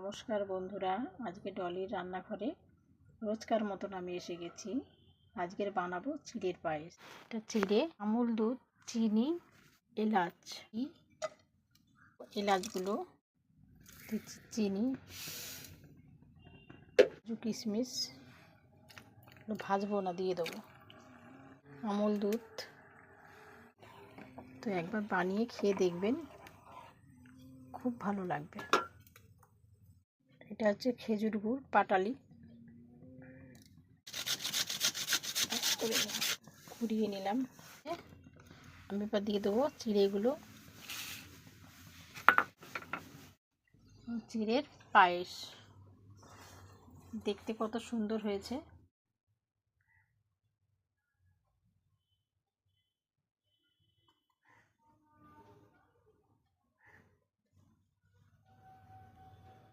নমস্কার বন্ধুরা, আজকে ডলির রান্নাঘরে রোজকার মতন আমি এসে গেছি। আজকের বানাবো চিড়ের পায়েস। এটা চিড়ে, আমুল দুধ, চিনি, এলাচগুলো দিচ্ছি, চিনি, কিশমিশ ভাজবো না, দিয়ে দেবো আমুল দুধ। তো একবার বানিয়ে খেয়ে দেখবেন, খুব ভালো লাগবে। এটা হচ্ছে খেজুর গুড়, পাটালি কুড়িয়ে নিলাম। আমি এবার দিয়ে দেবো চিড়েগুলো। চিড়ের পায়েস দেখতে কত সুন্দর হয়েছে।